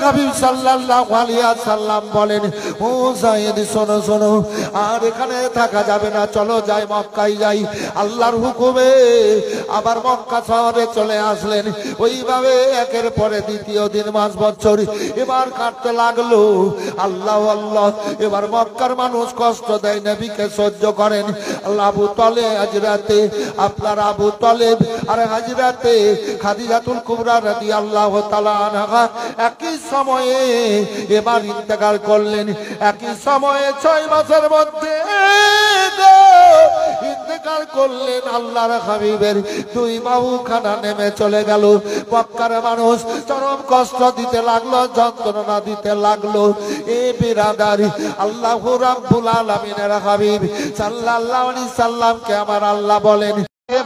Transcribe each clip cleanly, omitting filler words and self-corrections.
হাবিব সাল্লাল্লাহু আলাইহি ওয়াসাল্লাম বলেন, ও যায়েদ শোনো শোনো, আর এখানে থাকা যাবে না, চলো যাই মক্কায় যাই। আল্লাহর হুকুমে আবার মক্কা শহরে চলে আসলেন। ওইভাবে একের পরে দ্বিতীয় দিন মাস বছর এবার কাটতে লাগলো। আল্লাহ আল্লাহ, এবার মক্কার মানুষ কষ্ট দেয়, নবীকে সহ্য করেন। আল্লাহ আবু তালেব হাজরাতে আপনার আবু তালেব আর হাজরাতে খাদিজাতুল কুবরা রাদিয়াল্লাহু তাআলা আনহা একই সময়ে এবার ইন্তেকাল করলেন। একই সময়ে 6 মাসের মধ্যে ইন্তেকাল করলেন। আল্লাহর হাবিবের 2 বাহুখানা নেমে চলে গেল। মক্কার মানুষ চরম কষ্ট দিতে লাগলো, যন্ত্রণা দিতে লাগলো। এ বিরাদারি, আল্লাহু রাব্বুল আলামিনের হাবিব সাল্লাল্লাহু আলাইহি সাল্লামকে আমার আল্লাহ বলেন,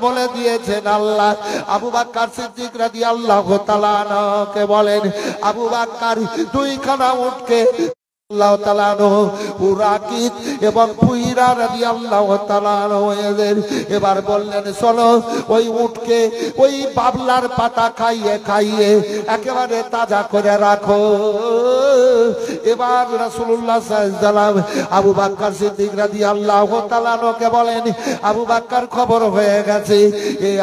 বলে দিয়েছেন আল্লাহ আবু বকর সিদ্দিক রাদিয়াল্লাহু তাআলা আনহুকে বলেন, আবু বকর 2খানা উটকে আল্লাহ তাআলা আনহু উরাকিত এবং পুইরা রাদিয়াল্লাহু তাআলা আনহু এবার বললেন, চলো ওই উটকে ওই বাবলার পাতা খাইয়ে খাইয়ে একেবারে তাজা করে রাখো। এবার রাসূলুল্লাহ সাল্লাল্লাহু আলাইহি ওয়াসাল্লাম আবু বকর সিদ্দিক রাদিয়াল্লাহু তাআলা আনহুকে বলেন, আবু বকর খবর হয়ে গেছে,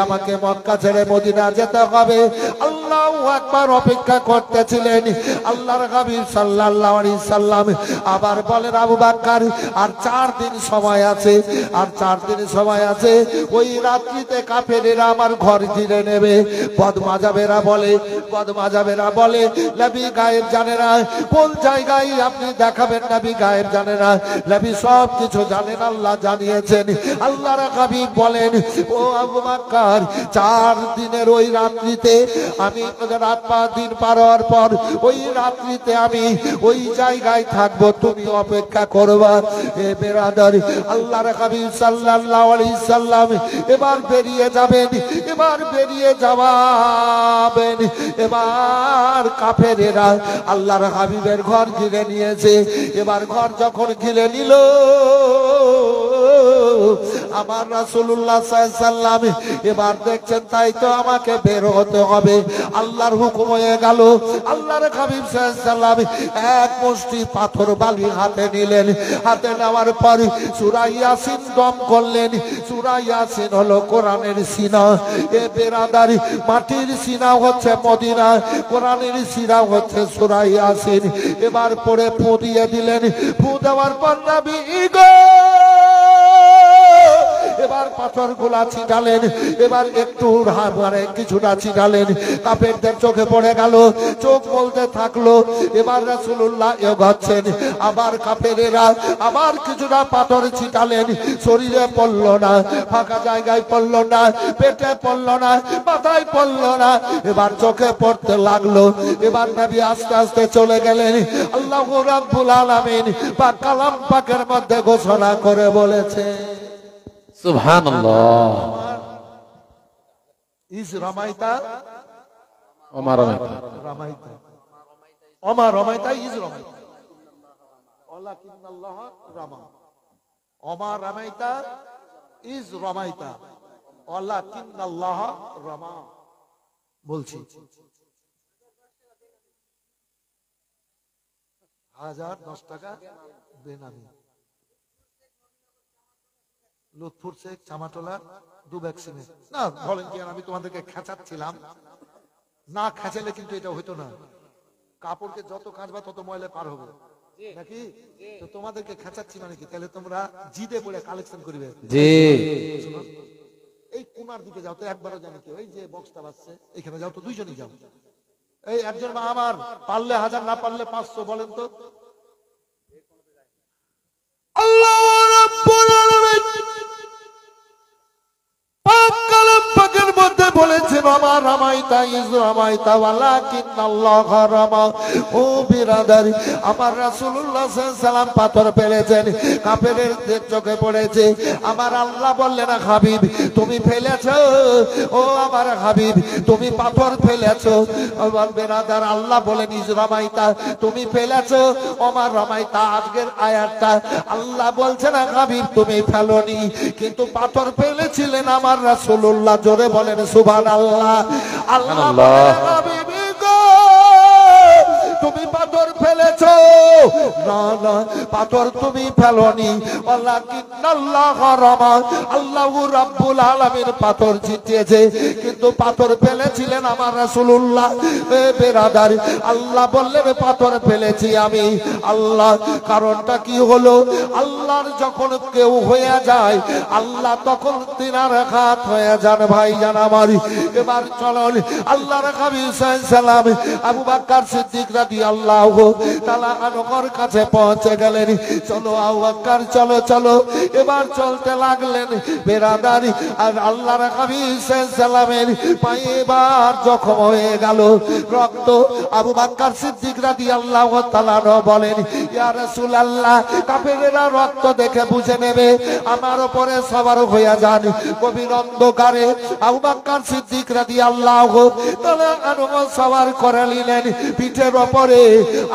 আমাকে মক্কা ছেড়ে মদিনা যেতে হবে। আল্লাহু আকবার, অপেক্ষা করতেছিলেন আল্লাহর হাবিব সাল্লাল্লাহু আলাইহি সাল্লাম। আবার বলেন, আবু বকর আর 4 দিন সময় আছে, আর 4 দিন সময় আছে। ওই রাত্রিতে কাফেরেরা আমার ঘর ঘিরে নেবে। বদমাজাবেরা বলে নবী গায়েব জানে না, কোন জায়গায় আপনি দেখাবেন নবী গায়েব জানে না, নবী সব কিছু জানেন, আল্লাহ জানিয়েছেন। আল্লাহর হাবিব বলেন, ও আবু বকর 4 দিনের ওই রাত্রিতে আমি রাত 5 দিন পার হওয়ার পর ওই রাত্রিতে আমি ওই জায়গায় থাকবো, তুমি অপেক্ষা করবা। এ বেরাদার, আল্লাহর হাবিব সাল্লাল্লাহু আলাইহি সাল্লাম এবার বেরিয়ে যাবেন। এবার কাফেরেরা আল্লাহর হাবিবের ঘর ঘিরে নিয়েছে। এবার ঘর যখন ঘিরে নিল, আমার রাসূলুল্লাহ সাল্লাল্লাহু আলাইহি সাল্লাম এবার দেখছেন, তাই তো আমাকে বের হতে হবে। আল্লাহর হুকুম হয়ে গেল। আল্লাহর হাবিব সাল্লাল্লাহু আলাইহি সাল্লাম এক মুষ্টি পাথর বালি হাতে নিলেন। হাতে নেওয়ার পর সূরা ইয়াসিন দম করলেন। সূরা ইয়াসিন হলো কোরআনের সিনা। এ বেরাদারি, মাটির সিনা হচ্ছে মদিনা, কোরআনের সিনা হচ্ছে সূরা ইয়াসিন। এবার পড়ে ফু দিয়ে দিলেন। ফু দেওয়ার পর নবী গো এবার পাথর গুলা ছিটালেন। এবার একটু কিছুটা ছিটালেন, কাফেরদের চোখে পড়ে গেল, চোখ বলতে থাকলো। এবার রাসূলুল্লাহ এগোচ্ছেন, আবার কাফেরেরা আবার কিছুটা পাথর ছিটালেন। শরীরে পড়ল না, ফাঁকা জায়গায় পড়ল না, পেটে পড়ল না, মাথায় পড়ল না, এবার চোখে পড়তে লাগলো। এবার নবী আস্তে আস্তে চলে গেলেন। আল্লাহু রাব্বুল আলামিন পাক কালাম পাকের মধ্যে ঘোষণা করে বলেছে, সুবহানাল্লাহ, ইজ রামাইতা ওমা রামাইতা ওমা রামাইতা ইজ রামাইতা ওয়ালাকিন্নাল্লাহ রামা। ওমা রামাইতা ইজ রামাইতা ওয়ালাকিন্নাল্লাহ রামা। বলছি 1010 টাকা বেনামি। Lutfur Sheikh Chamatola 2 bag cement. না ভলেন্টিয়ার, আমি তোমাদেরকে খেঁচাচ্ছিলাম, না খেঁচালে কিন্তু এটা হইতো না। কাপড়কে যত কাঁচবা তত ময়লা পার হবে নাকি? তো তোমাদেরকে খেঁচাচ্ছি মানে কি, তাহলে তোমরা জিদে পড়ে কালেকশন করবে। জি, এই কোনার দিকে যাও তো, একবারও জানি কি, ওই যে বক্সটা বাজছে এখানে যাও তো, 2 জনই যাও। এই একজন মা আমার, পারলে 1000, না পারলে 500 বলেন তো। আল্লাহ রাব্বুল আলামিন পাক কালাম পাকের মধ্যে বলেছেন, আমার রামাইতা ইজ রামাইতা ওয়ালাকিন্নাল্লাহ রামা। ও বিরাদারি, আমার রাসূলুল্লাহ সাল্লাল্লাহু আলাইহি সাল্লাম পাথর ফেলেছেন, কাফেরদের চোখে পড়েছে। আমার আল্লাহ বললেন, হাবিব তুমি ফেলেছো, ও আমার হাবিব তুমি পাথর ফেলেছো। আমার বিরাদার, আল্লাহ বলেন ইজ রামাইতা, তুমি ফেলেছো, আমার রামাইতা। আজকের আয়াতটা আল্লাহ বলছেন, হাবিব তুমি ফেলোনি, কিন্তু পাথর ফেলেছিলেন আমার রাসূলুল্লাহ। জোরে বলেন সুবহানাল্লাহ। আল্লাহ বলেন, হাবিব গো তুমি না না, পাথর তুমি ফেলোনি, ওয়ালাকিন্নাল্লাহ রামা, আল্লাহু রাব্বুল আলামিন পাথর ছিটিয়েছে, কিন্তু পাথর ফেলেছিলেন আমার রাসূলুল্লাহ। এ বেরাদার, আল্লাহ বললেন পাথর ফেলেছি আমি আল্লাহ। কারণটা কি হলো? আল্লাহর যখন কেউ হয়ে যায়, আল্লাহ তখন তিনার হাত হয়ে যান ভাইজান আমার। এবার চলুন আল্লাহর হাবিব সাল্লাল্লাহু আলাইহি আবু বকর সিদ্দিক রাদিয়াল্লাহু তাআলা আনহুর কাছে পৌঁছে গেলেন। চলো আবু বকর, চলো চলো। এবার চলতে লাগলেন বেরাদারি। আর আল্লাহর হাবিব সাল্লাল্লাহু আলাইহি পায়ে এবার জখম হয়ে গেল, রক্ত। আবু বকর সিদ্দিক রাদিয়াল্লাহু তাআলা বলেন, ইয়া রাসূলুল্লাহ, কাফেররা রক্ত দেখে বুঝে নেবে আমার উপরে সওয়ার হয়ে যান। গভীর অন্ধকারে আবু বকর সিদ্দিক রাদিয়াল্লাহু তাআলা আনহু সওয়ার করে নিলেন পিঠের উপরে,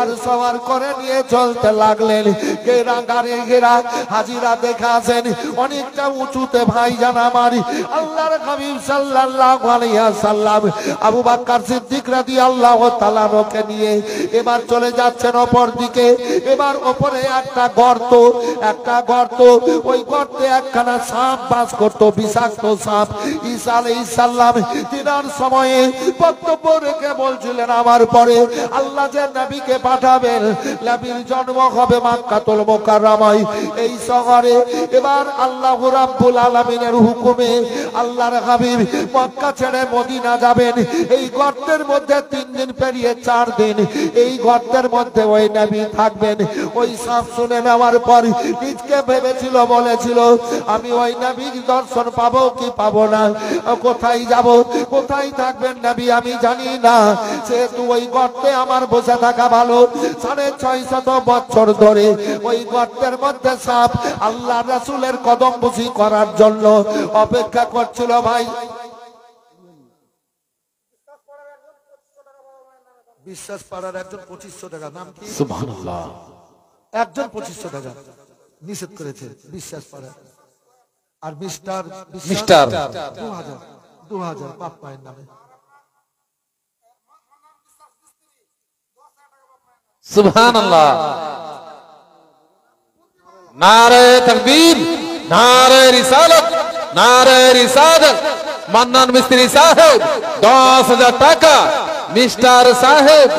আর সওয়ার করে নিয়ে চলতে লাগলেন। ঘেরা গাড়ি ঘেরা হাজিরা দেখাছেন অনেকটা উঁচুতে ভাইজান আমার। আল্লাহর হাবিব সাল্লাল্লাহু আলাইহি ওয়াসাল্লাম আবু বকর সিদ্দিক রাদিয়াল্লাহু তাআলা কে নিয়ে এবার চলে যাচ্ছেন অপর দিকে। এবার উপরে একটা গর্ত, একটা গর্ত, ওই গর্তে একখানা সাপ বাস করতো, বিষাক্ত সাপ। ঈসা আলাইহিস সালাম তিনার সময়ে বক্তব্য রেখে বলছিলেন, আমার পরে আল্লাহ যে নবীকে পাঠাবেন, নবীর জন্ম হবে মক্কাতুল মুকাররমায়, এই শহরে। এবার আল্লাহ রাব্বুল আলামিনের হুকুমে আল্লাহর হাবিব মক্কা ছেড়ে মদিনা যাবেন। এই গর্তের মধ্যে 3 দিন পেরিয়ে 4 দিন এই গর্তের মধ্যে ওই নবী থাকবেন। ওই সাপ শুনে নেওয়ার পর নিজকে ভেবেছিল, বলেছিল, আমি ওই নবীর দর্শন পাবো কি পাবো না, কোথায় যাব, কোথায় থাকবেন নবী আমি জানি না। সেহেতু ওই গর্তে আমার বসে থাকা ভালো। 650 বছর ধরে ওই গর্তের মধ্যে সাপ আল্লাহ রাসূলের কদম বুঝি করার জন্য অপেক্ষা করছিল ভাই। বিশ্বাস পাড়ার একজন 2500 টাকা, নাম কি? সুবহানাল্লাহ। একজন 2500 টাকা নিষেধ করেছে বিশ্বাস পাড়া। আর মিস্টার 2000 বাপ মায়ের নামে। সুবহানাল্লাহ। নারে তাকবীর, নারে রিসালাত, নারে রিসালাত। মান্নান মিস্ত্রি সাহেব 10,000 টাকা। মিস্টার সাহেব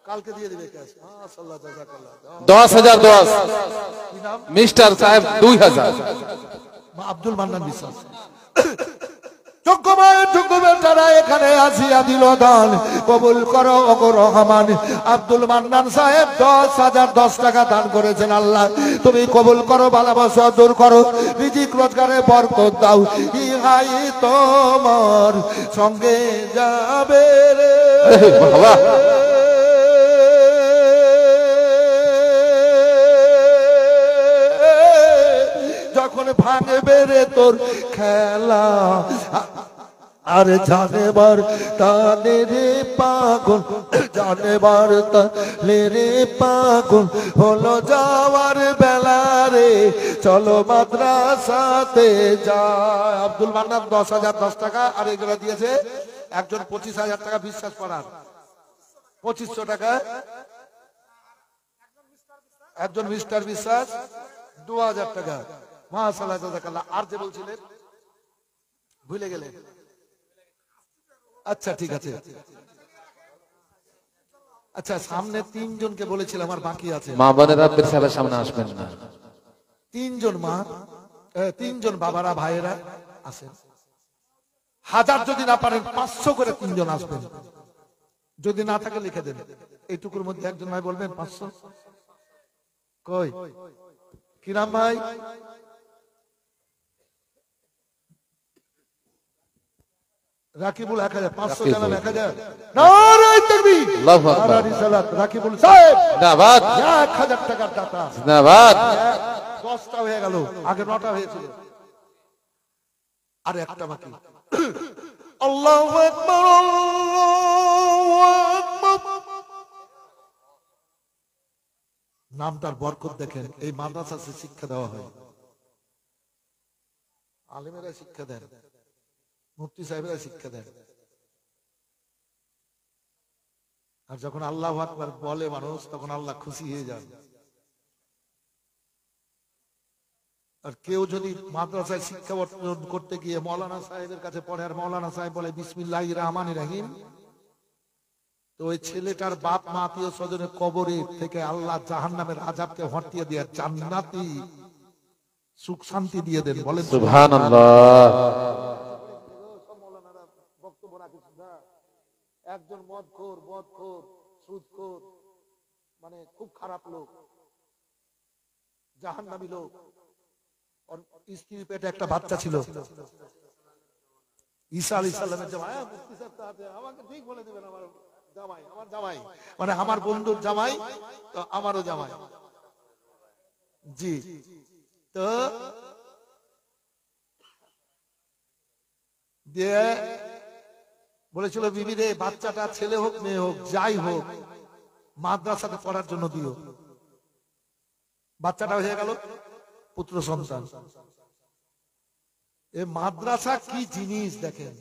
কালকে দিয়ে দিবে ক্যাশ। মাশাআল্লাহ, জাযাকাল্লাহ। 10,010। কি নাম? মিস্টার সাহেব 2000। আব্দুল মান্নান বিশ্বাস। যোগ্য বেটারা এখানে আসিয়া দিল দান, কবুল করো ওগো রহমান। আব্দুল মান্নান সাহেব 10,010 টাকা দান করেছেন। আল্লাহ তুমি কবুল করো, ভালোবাসা দূর করো, রিজিক রোজগারে বরকত দাও। ইহাই তোমার সঙ্গে যাবে রে বাবা। যখন ভাঙবে রে তোর খেলা, আর জানেবার তালে রে পাগল, জানেবার তালে রে পাগল, হলো যাওয়ার বেলা রে, চলো মাদ্রাসাতে যায়। আব্দুল মান্নান 10,010 টাকা, আর এগুলো দিয়েছে একজন 25,000 টাকা বিশ্বাস করার, 2500 টাকা একজন মিস্টার বিশ্বাস, 2000 টাকা। মাশাআল্লাহ, জাযাকাল্লাহ। আর যে বলছিলেন ভুলে গেলেন। আচ্ছা ঠিক আছে। আচ্ছা, সামনে 3 জনকে বলেছিলাম, আর বাকি আছে। মা বোনেরা পীর সাহেবের সামনে আসবেন না। 3 জন মা, 3 জন বাবারা, ভাইয়েরা আসেন। 1000 যদি না পারেন 500 করে 3 জন আসবেন। যদি না থাকে লিখে দেন। এইটুকুর মধ্যে একজন ভাই বলবেন 500। কই কিরাম ভাই? রাকিবুল 1000, 500 জানান 1000। নারে তাকবীর, আল্লাহু আকবার। নারে রিসালাত। রাকিবুল সাহেব জিন্দাবাদ, 1000 টাকার দাতা। জিন্দাবাদ। 10টা হয়ে গেল, আগে 9টা হয়েছিল, আর একটা বাকি। আল্লাহু আকবার, আল্লাহু আকবার। নামটার বরকত দেখেন। এই মাদ্রাসাতে শিক্ষা দেওয়া হয়, আলেমেরা শিক্ষা দেন, মুফতি সাহেবেরা শিক্ষা দেন। আর যখন আল্লাহু আকবার বলে মানুষ তখন আল্লাহ খুশি হয়ে যান। আর কেউ যদি মাদ্রাসায় শিক্ষা অর্জন করতে গিয়ে মৌলানা সাহেবের কাছে পড়ে আর মৌলানা সাহেব বলে বিসমিল্লাহির রহমানির রহিম, তো ওই ছেলেটার বাপ মা আত্মীয় স্বজনের কবরে থেকে আল্লাহ জাহান্নামের আযাবকে হটিয়ে দিয়ে জান্নাতি সুখ শান্তি দিয়ে দেন। বলেন সুবহানাল্লাহ। বক্তব্য রাখিস না। একজন মদখোর সুদখোর, মানে খুব খারাপ লোক, জাহান্নামী লোক, ওর স্ত্রীর পেটে একটা বাচ্চা ছিল। ঈসা আলাইহিস সালামের জামাই, মুফতি সাহেব তো আছে, আমাকে ঠিক বলে দিবেন, আমার জামাই মানে আমার বন্ধুর জামাই, তো আমারও জামাই। জি, তো দিয়ে বলেছিল বিবি রে, বাচ্চাটা ছেলে হোক মেয়ে হোক যাই হোক মাদ্রাসাতে পড়ার জন্য দিও। বাচ্চাটা হয়ে গেল পুত্র সন্তান। এ মাদ্রাসা কি জিনিস দেখেন।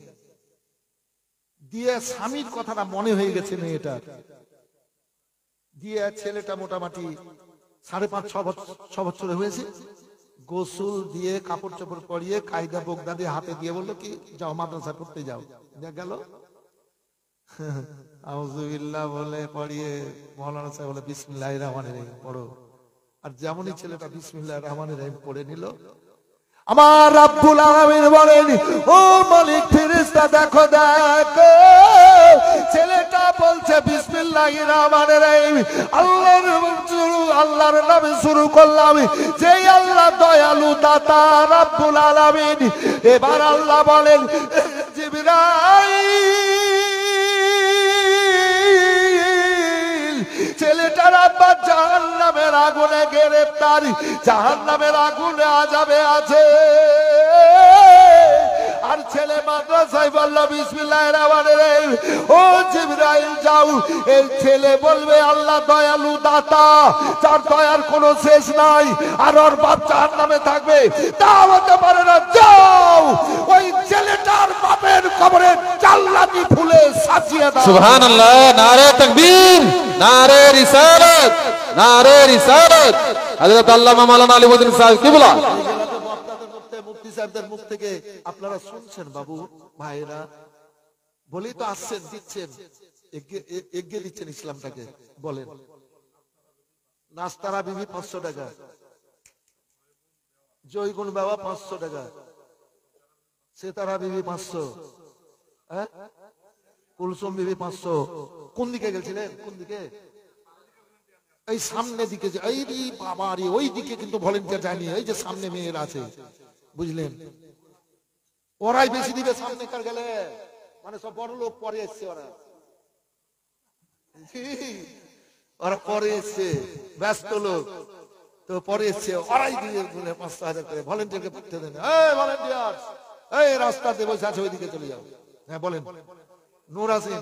দিয়ে স্বামীর কথাটা মনে হয়ে গেছে মেয়েটার, দিয়ে ছেলেটা মোটামুটি 5.5-6 বছরে হয়েছে। গোসল দিয়ে কাপড় চোপড় পরিয়ে কায়দা বোগদা দিয়ে হাতে দিয়ে বললো কি যাও মাদ্রাসা পড়তে যাও। গেল আউযুবিল্লাহ বলে পড়িয়ে মৌলানা সাহেব বলে বিসমিল্লাহির রহমানির রহিম পড়ো। আর যেমনই ছেলেটা বিসমিল্লাহির রহমানির রহিম পড়ে নিল, আমার রব্বুল আলামিন বলেন, ও মালিক ফেরেশতা দেখো দেখো, ছেলেটা বলছে বিসমিল্লাহির রহমানির রহিম, আল্লাহর নামে শুরু করলাম, যেই আল্লাহ দয়ালু দাতা রব্বুল আলামিন। এবার আল্লাহ বলেন জিবরাইল, ছেলেটার আব্বা জাহান্নামের আগুনে গ্রেফতার, জাহান্নামের আগুনে আযাবে আছে। আর ছেলে মাদ্রাসায় বলল বিসমিল্লাহির রহমানির রহিম। ও জিবরাইল যাও, এই ছেলে বলবে আল্লাহ দয়ালু দাতা, যার দয়ার কোনো শেষ নাই, আর ওর বাপ জাহান্নামে থাকবে, তা হতে পারে না। যাও ওই ছেলেটার বাপের কবরে জান্নাতি ফুলে সাজিয়ে দাও। সুবহানাল্লাহ। নারে তাকবীর, নারে রিসালাত, নারে রিসালাত। হযরত আল্লামা মাওলানা আলিউদ্দিন সাহেব কিবলা মুফতি সাহেবদের মুখ থেকে আপনারা শুনছেন বাবু ভাইরা, বলেই তো আসছেন, দিচ্ছেন, এগিয়ে দিচ্ছেন ইসলামটাকে। বলেন নাস্তারা বিবি 500 টাকা, জয়গুণ বাবা 500 টাকা, সেতারা বিবি 500, কুলসুম বিবি 500। কোন দিকে গেছিলেন? কোন দিকে? এই সামনে দিকে, এই বাবারে ওই দিকে কিন্তু ভলেন্টিয়ার যায়নি, এই যে সামনে মেয়েরা আছে, বুঝলেন, ওরাই বেশি দিবে সামনে কার গেলে, মানে সব বড় লোক পরে এসছে, ওরা পরে এসছে, ব্যস্ত লোক তো পরে এসছে, ওরাই দিয়ে 5,000 করে ভলেন্টিয়ারকে পাঠিয়ে দেন। এই ভলেন্টিয়ার, এই রাস্তাতে বসে আছে ওইদিকে চলে যাও। হ্যাঁ বলেন। নূর হাসিন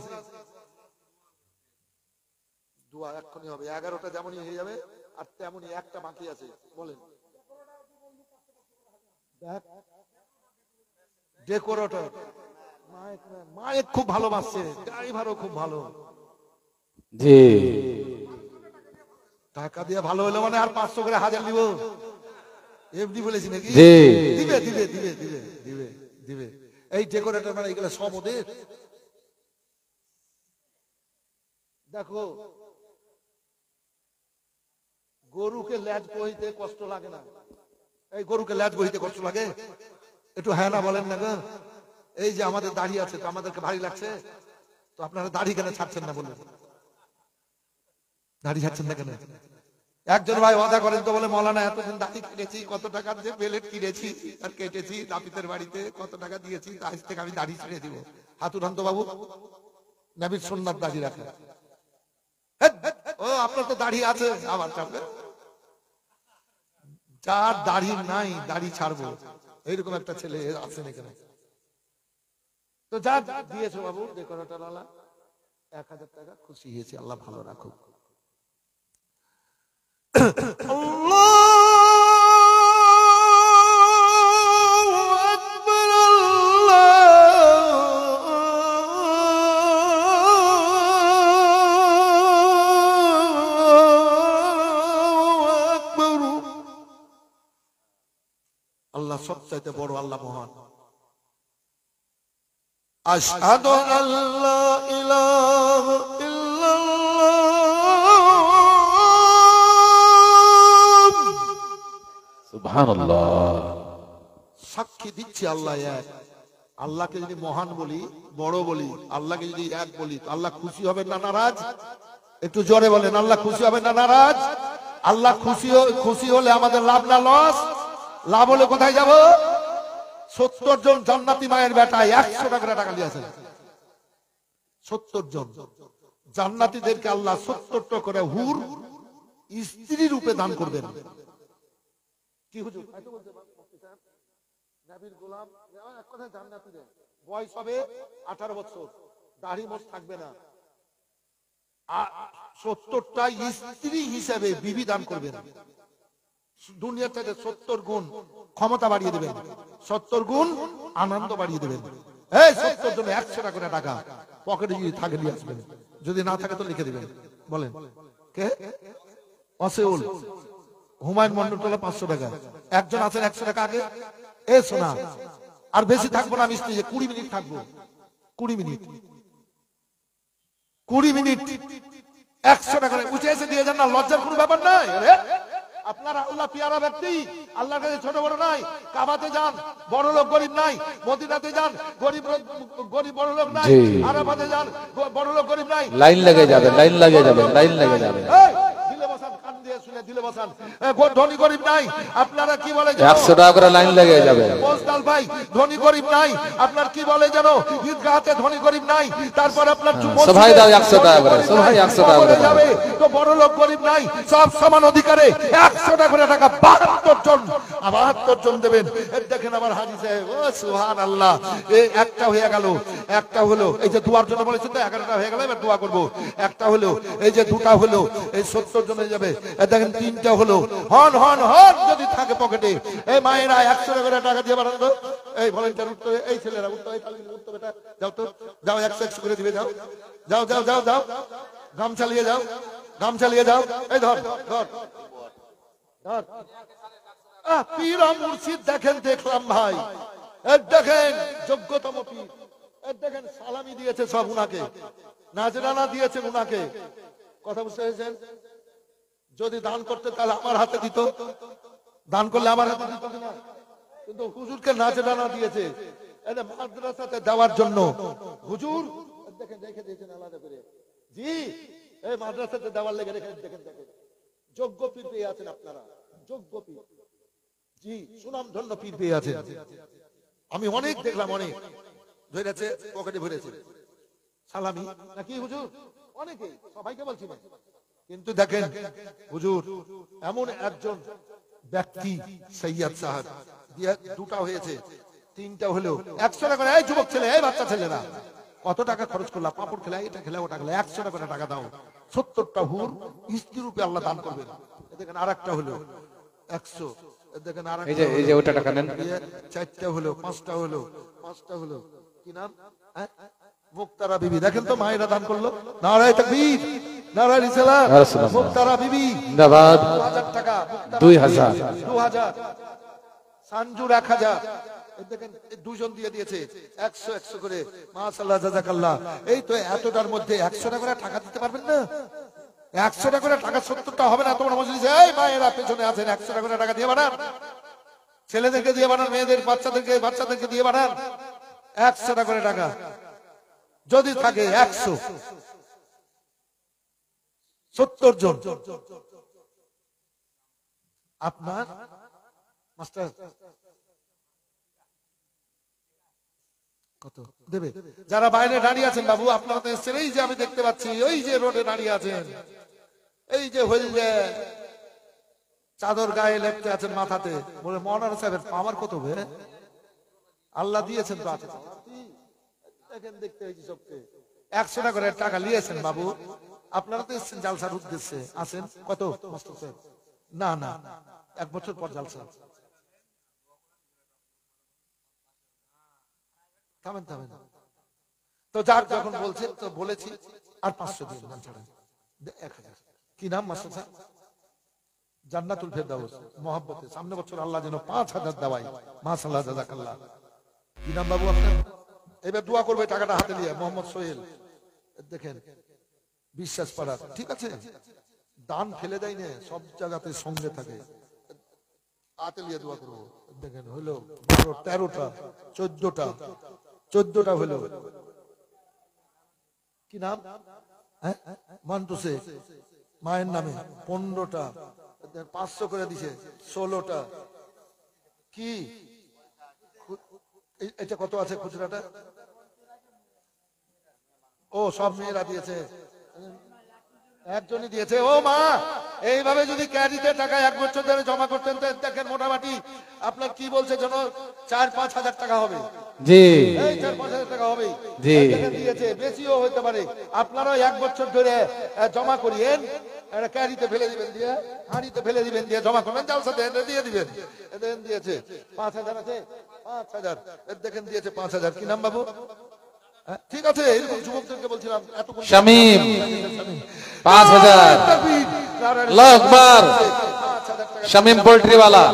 দোয়া এক্ষুনি হবে, 11টা যেমনই হয়ে যাবে, আর তেমনই একটা বাকি আছে। বলেন ডেকোরেটর, মাইক খুব ভালোবাসছে, ড্রাইভারও খুব ভালো। জি, টাকা দিয়ে ভালো হলো মানে আর 500 করে 1000 দিব, এমনি বলেছি নাকি? জি, দিবে দিবে দিবে দিবে দিবে দিবে। এই ডেকোরেটর মানে এগুলো সব ওদের। দেখো গরুকে ল্যাজ বইতে কষ্ট লাগে না, এই গরুকে ল্যাজ বইতে কষ্ট লাগে? একটু হ্যাঁ না বলেন না গো। এই যে আমাদের দাড়ি আছে, তো আমাদেরকে ভারী লাগছে, তো আপনারা দাড়ি কেন ছাড়ছেন না? বলুন দাড়ি ছাড়ছেন না কেন? একজন ভাই ওয়াদা করেন তো, বলে মৌলানা এতদিন দাড়ি কেটেছি, কত টাকা দিয়ে বেলেট কিনেছি আর কেটেছি, নাপিতের বাড়িতে কত টাকা দিয়েছি, আজ থেকে আমি দাড়ি ছেড়ে দিব। হাত উঠান তো বাবু, নবীর সুন্নাত দাড়ি রাখা। ও আপনার তো দাড়ি আছে, আবার ছাড়বে? যার দাড়ি নাই দাড়ি ছাড়বো, এইরকম একটা ছেলে আছেন এখানে। তো যা দিয়েছো বাবু ডেকোরেটর ওয়ালা 1000 টাকা, খুশি হয়েছি, আল্লাহ ভালো রাখুক। সবচাইতে বড়, আল্লাহ মহান। আশহাদু আল্লা ইলাহা ইল্লাল্লাহ, সুবহানাল্লাহ। সাক্ষী দিচ্ছি আল্লাহ এক। আল্লাহকে যদি মহান বলি, বড় বলি, আল্লাহকে যদি এক বলি, আল্লাহ খুশি হবেন না নারাজ? একটু জোরে বলেন, আল্লাহ খুশি হবেন না নারাজ? আল্লাহ খুশি হলে আমাদের লাভ না লস? লাভ হলে কোথায় যাব? 70 জন জান্নাতি মায়ের বেটা 100 টাকা দিয়েছেন। 70 জন জান্নাতীদেরকে আল্লাহ 70টা করে হুর স্ত্রী রূপে দান করবেন। কি হুজুর নবীর গোলাম এক কথায় জান্নাতীদের বয়স হবে 18 বছর, দাড়ি মোছ থাকবে না, 70টা স্ত্রী হিসেবে বিবি দান করবেন। দুনিয়া থেকে 70 গুণ ক্ষমতা বাড়িয়ে দেবেন, 70 গুণ আনন্দ বাড়িয়ে দেবেন। এই 70 জন 100 টাকা করে টাকা পকেটে যদি থাকে নিয়ে আসবেন, যদি না থাকে তো লিখে দিবেন। বলেন কে? অসেউল হুমায়ুন মন্ডল 500 টাকা। একজন আছেন 100 টাকা আগে। এ শোনা, আর বেশি থাকবো না, আমি স্টেজে 20 মিনিট থাকবো। 20 মিনিট 100 টাকা উঠে এসে দিয়ে যান না, লজ্জার কোনো ব্যাপার নাই। আপনারা আল্লাহ পিয়ারা ব্যক্তি, আল্লাহর কাছে ছোট বড় নাই। কাবাতে যান, বড় লোক গরিব নাই। মদিনাতে যান, গরিব বড় লোক নাই। আরাফাতে যান, বড় লোক গরিব নাই। লাইন লেগে যাবে, লাইন লেগে যাবে, লাইন লেগে যাবে। দিলে বসান, কান দিয়ে শুনে দিলে বসান। ধনী গরিব নাই। আপনারা কি বলে 100 টাকা করে লাইন লেগে যাবে। পোস্টাল ভাই, ধনী গরিব নাই। আপনার কি বলে জানো? ঈদগাহতে ধনী গরিব নাই। তারপর আপনার সবাই দাও 100 টাকা করে, সবাই 100 টাকা করে যাবে তো বড় লোক গরিব নাই, সব সমান অধিকারে 100 টাকা করে টাকা 72 জন দেবেন। দেখেন আমার হাজী সাহেব, ও সুবহানাল্লাহ। এই একটা হয়ে গেল, একটা হলো এই যে দুয়ার জন্য বলেছেন তো 11টা হয়ে গেল, এবার দোয়া করব। একটা হলো, এই যে দুটা হলো, এই 70 জন হয়ে যাবে। দেখেন 3টা হলো। হন হন হন যদি থাকে পকেটে, এই মায়েরা 100 টাকা করে টাকা দিয়ে বাড়ান তো। এই ভলেন্টিয়ার উঠতে, এই ছেলেরা উঠতে, এই তালিম উঠতে, বেটা যাও তো, যাও 100 করে দিবে, যাও যাও যাও যাও যাও, গাম চালিয়ে যাও, গাম চালিয়ে যাও। এই ধর ধর ধর। পীর মুর্শিদ দেখেন, দেখলাম ভাই, দেখেন যোগ্যতম পীর, দেখেন সালামি দিয়েছে সব উনাকে, নাজরানা দিয়েছেন উনাকে। কথা বুঝতে পেরেছেন? যদি দান করতে তাহলে আমার হাতে দিত, দান করলে আমার হাতে দিত না, কিন্তু হুজুরকে নাজরানা দিয়েছে মাদ্রাসাতে দেওয়ার জন্য। হুজুর দেখেন রেখে দিয়েছেন আলাদা করে। জি, এই মাদ্রাসাতে দেওয়ার লেগে রেখে দেখেন, দেখেন যোগ্য পীর পেয়ে আছেন আপনারা, যোগ্য পীর। জি, সুনাম ধন্য পীর পেয়ে আছেন। আমি অনেক দেখলাম, অনেক ধরেছে পকেটে ভরেছে সালামি নাকি হুজুর, অনেকে, সবাইকে বলছি না, কিন্তু দেখেন হুজুর এমন একজন ব্যক্তি, সৈয়দ সাহেব দিয়ে দুটা হয়েছে, 3টা হলো 100 টাকা করে। এই যুবক ছেলে, এই বাচ্চা ছেলেরা কত টাকা খরচ করলা, পাপড় খেলা, এটা খেলা, ওটা খেলা, 100 টাকা করে টাকা দাও। 70টা হুর স্ত্রী রূপে আল্লাহ দান করবেন। দেখেন আরেকটা হলো 100, দেখেন আরেকটা, এই যে ওটা টাকা নেন। 4টা হলো, 5টা হলো, 5টা হলো। কি নাম? মুক্তারা বিবি। দেখেন তো মায়েরা দান করলো। নারায়ে তাকবীর, নারায়ে রিসালাত। মুক্তারা বিবি জিন্দাবাদ। 2000 টাকা, 2000, 2000, সানজুর 1000। দেখেন দুজন দিয়ে দিয়েছে 100 100 করে। মাশাআল্লাহ, জাযাকাল্লাহ। এই তো এতটার মধ্যে 100 টাকা করে টাকা দিতে পারবেন না? 100 টাকা করে টাকা 70টা হবে না তোমার মজলিসে? এই মায়েরা পেছনে আছেন, 100 টাকা করে টাকা দিয়ে বানান, ছেলেদেরকে দিয়ে বানান, মেয়েদের বাচ্চাদেরকে দিয়ে বানান। 100 টাকা করে টাকা যদি থাকে, 100, 70 জন আপনার মাস্টার কত দেবে? যারা বাইরে দাঁড়িয়ে আছেন বাবু, আপনারা তো এসেছেন, এই যে আমি দেখতে পাচ্ছি, ওই যে রোডে দাঁড়িয়ে আছেন, এই যে হইলে চাদর গায়ে লেপতে আছেন মাথাতে, বলে মৌলানা সাহেবের আমার কত হবে? আল্লাহ দিয়েছেন তো আছে। দেখেন দেখতে হয়েছি সবকে 100 টাকা করে টাকা নিয়েছেন বাবু। আপনারা তো এসেছেন জালসার উদ্দেশ্যে, আছেন কত মাস্টার সাহেব? না না, 1 বছর পর জালসা। থামেন থামেন, তো যার যখন বলছেন তো বলেছি, আর 500 দিন ছাড়েন, 1000। কি নাম মাস্টার সাহেব? জান্নাতুল ফেরদাউস মহব্বতে সামনে বছর আল্লাহ যেন 5000 দেওয়াই। মাশাআল্লাহ, জাযাকাল্লাহ। কি নাম বাবু আপনার? এবার দোয়া করবে টাকাটা হাতে নিয়ে। মোহাম্মদ সোহেল, দেখেন বিশ্বাস পাড়ার, ঠিক আছে, দান ফেলে দেয় না, সব জায়গাতে সঙ্গে থাকে। হাতে নিয়ে দোয়া করবো। দেখেন হইলো 12, 13টা, 14টা হইলো। কি নাম? মান্টু শেখ, মায়ের নামে 15টা, 500 করে দিছে 16টা। কি এটা কত আছে খুচরাটা? ও সব মেয়েরা দিয়েছে, একজনই দিয়েছে। ও মা, এইভাবে যদি ক্যারিতে টাকা 1 বছর ধরে জমা করতেন, দেখেন মোটামুটি আপনার কি বলছে যেন 4-5 হাজার টাকা হবে। জি, এই 4-5 হাজার টাকা হবে। জি, দিয়েছে, বেশিও হতে পারে। আপনারাও 1 বছর ধরে জমা করিয়েন, ক্যারিতে ফেলে দিবেন, দিয়ে হাঁড়িতে ফেলে দিবেন, দিয়ে জমা করবেন, জালসাতে দিয়ে দিবেন। এদের দিয়েছে 5000 আছে, 5000 দেখেন দিয়েছে 5000। কি নাম বাবু? ঠিক আছে, এরকম যুবকদেরকে বলছিলাম এত শামীম 5000। আল্লাহু আকবার। শামীম পোল্ট্রিওয়ালা,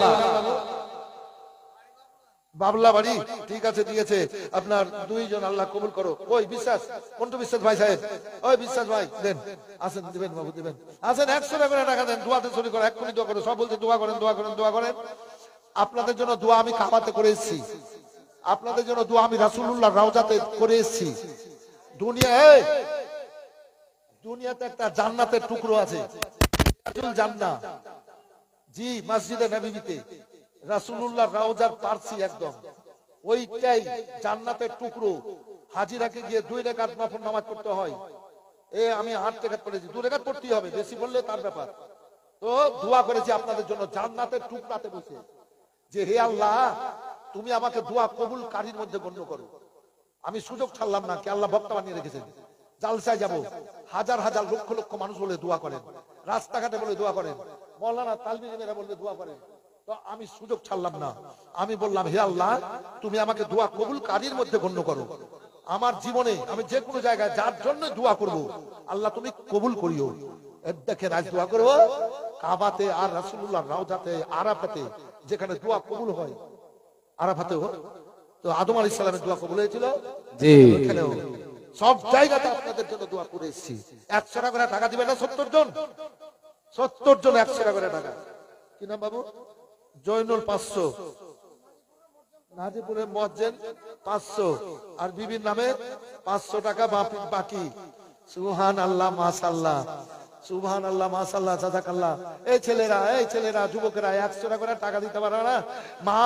বাবলা বাড়ি, ঠিক আছে দিয়েছে আপনার 2 জন। আল্লাহ কবুল করো। ওই বিশ্বাস, কোনটা বিশ্বাস ভাই সাহেব? ওই বিশ্বাস ভাই দেন, আসেন দিবেন বাবু, দিবেন, আসেন 100 টাকা করে টাকা দেন। দোয়াতে শুরু করো, এক্ষুনি দোয়া করো। সব বলছে দোয়া করেন, দোয়া করেন, দোয়া করেন। আপনাদের জন্য দোয়া আমি কাবাতে করে এসেছি, আপনাদের জন্য দোয়া আমি রাসূলুল্লাহ রওজাতে করে এসেছি। দুনিয়াতে একটা জান্নাতের টুকরো আছে, জান্নাত, জি, মসজিদে নববীতে রাসূলুল্লাহ রওজার পার্সি একদম ওইটাই জান্নাতের টুকরো। হাজিরাকে গিয়ে 2 রাকাত নফল নামাজ পড়তে হয়। আমি 8 রাকাত পড়েছি, 2 রাকাত পড়তেই হবে, বেশি বললে তার ব্যাপার। তো দোয়া করেছি আপনাদের জন্য জান্নাতের টুকরাতে বসে, যে হে আল্লাহ, তুমি আমাকে দোয়া কবুলকারীর মধ্যে গণ্য করো। আমি সুযোগ ছাড়লাম না, কি আল্লাহ বক্তা বানিয়ে রেখেছেন। জালসায় যাব, হাজার হাজার লক্ষ লক্ষ মানুষ বলে দোয়া করেন, রাস্তাঘাটে বলে দোয়া করেন, মাওলানা তালবিরা বলে দোয়া করেন। তো আমি সুযোগ ছাড়লাম না, আমি বললাম হে আল্লাহ, তুমি আমাকে দোয়া কবুলকারীর মধ্যে গণ্য করো। আমার জীবনে আমি যে কোনো জায়গায় যার জন্য দোয়া করব, আল্লাহ তুমি কবুল করিও। দেখেন আজ দোয়া করবো কাবাতে আর রাসূলুল্লাহ রওজাতে, আরাফাতে, যেখানে দোয়া কবুল হয়। আরাফাতেও তো আদম আলাইহিস সালামের দোয়া কবুল হয়েছিল, জি, ওখানেও সব জায়গাতে আপনাদের জন্য দোয়া করে এসেছি। 100 টাকা করে টাকা দিবেন না? 70 জন 100 টাকা করে টাকা। কি নাম বাবু? জয়নুল 500, নাজিপুরের মুয়াজ্জিন 500, আর বিবির নামে 500 টাকা বাকি। সুবহানাল্লাহ, মাশাআল্লাহ, সুবহানাল্লাহ, মাশাআল্লাহ, জাযাকাল্লাহ। এই ছেলেরা যুবকেরা 100 টাকা করে টাকা দিতে পারে না? মা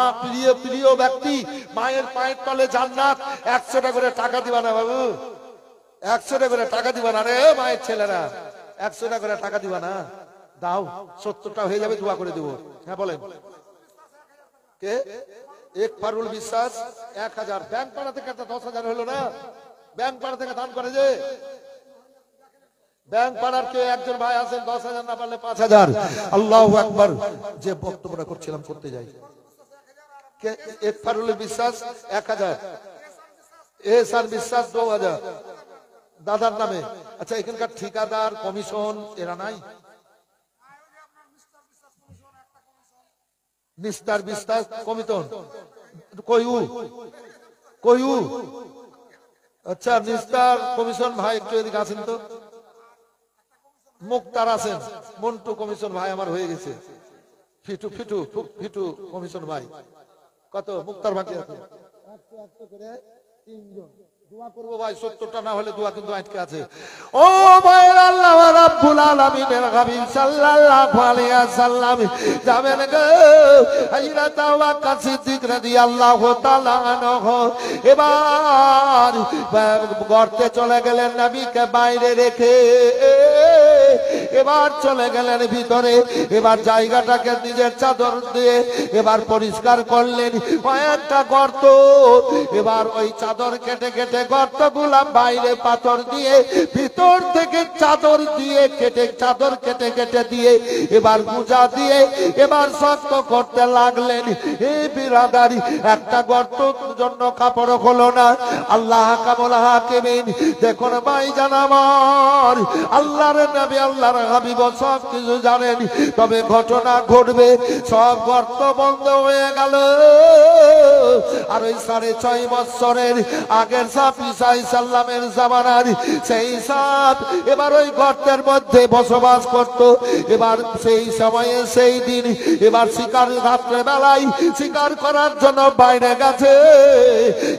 প্রিয় ব্যক্তি, মায়ের পায়ের তলে জান্নাত। 100 টাকা করে টাকা দিবা না বাবু? 100 টাকা করে টাকা দিবা না রে মায়ের ছেলেরা? 100 টাকা করে টাকা দিবা না? দাও, 70টা হয়ে যাবে, দোয়া করে দেব। হ্যাঁ বলেন কে? এক ফারুল বিশ্বাস 1000। ব্যাংক পাড়া থেকে 10,000 হলো না? ব্যাংক পাড়া থেকে দান করে, যে ব্যাংক পাড়ার কে একজন ভাই আছেন, 10,000 না পারলে 5,000। আল্লাহু আকবার। যে বক্তব্যটা করছিলাম করতে যাই, কে? এক ফারুল বিশ্বাস 1000, এহসান বিশ্বাস 2000 দাদার নামে। আচ্ছা, এখানকার ঠিকাদার কমিশন এরা নাই? নিস্তার বিশ্বাস কমিশন কয়ু? আচ্ছা, নিস্তার কমিশন ভাই একটু এদিকে আছেন তো? মুক্তার আছেন, মন্টু কমিশন ভাই আমার হয়ে গেছে। ফিটু কমিশন ভাই কত? মুক্তার বাকি আছে। 100 করে 3 জন দোয়া করবো ভাই। 70টা না হলে দোয়া কিন্তু আটকে আছে। ও ভাই, আল্লাহ রাব্বুল আলামিনের হাবিব সাল্লাল্লাহু আলাইহি ওয়াসাল্লাম যাবেন গো হযরত আবু বকর সিদ্দিক রাদিয়াল্লাহু তাআলা আনহু। এবার গর্তে চলে গেলেন নবীকে বাইরে রেখে, এবার চলে গেলেন ভিতরে। এবার জায়গাটাকে নিজের চাদর দিয়ে এবার পরিষ্কার করলেন। কয়েকটা গর্ত, এবার ওই চাদর কেটে কেটে গর্তগুলা বাইরে পাথর দিয়ে, ভিতর থেকে চাদর দিয়ে চাদর কেটে কেটে দিয়ে এবার গুজা দিয়ে এবার শক্ত করতে লাগলেন। এই বিরাদারি, একটা গর্ত জন্য কাপড় হলো না। আল্লাহ কামুল হাকিমিন, দেখুন ভাই জান আমার, আল্লাহর নবী আল্লাহর হাবিব সব কিছু জানেন, তবে ঘটনা ঘটবে, সব গর্ত বন্ধ হয়ে গেল। আর ওই 6.5 বছরের আগের সাপ ঈসা আলাইহিস সালামের জামানার সেই সাপ এবার ওই গর্তের মধ্যে বসবাস করত। এবার সেই সময়ে সেই দিন এবার শিকার রাত্রে বেলায় শিকার করার জন্য বাইরে গেছে।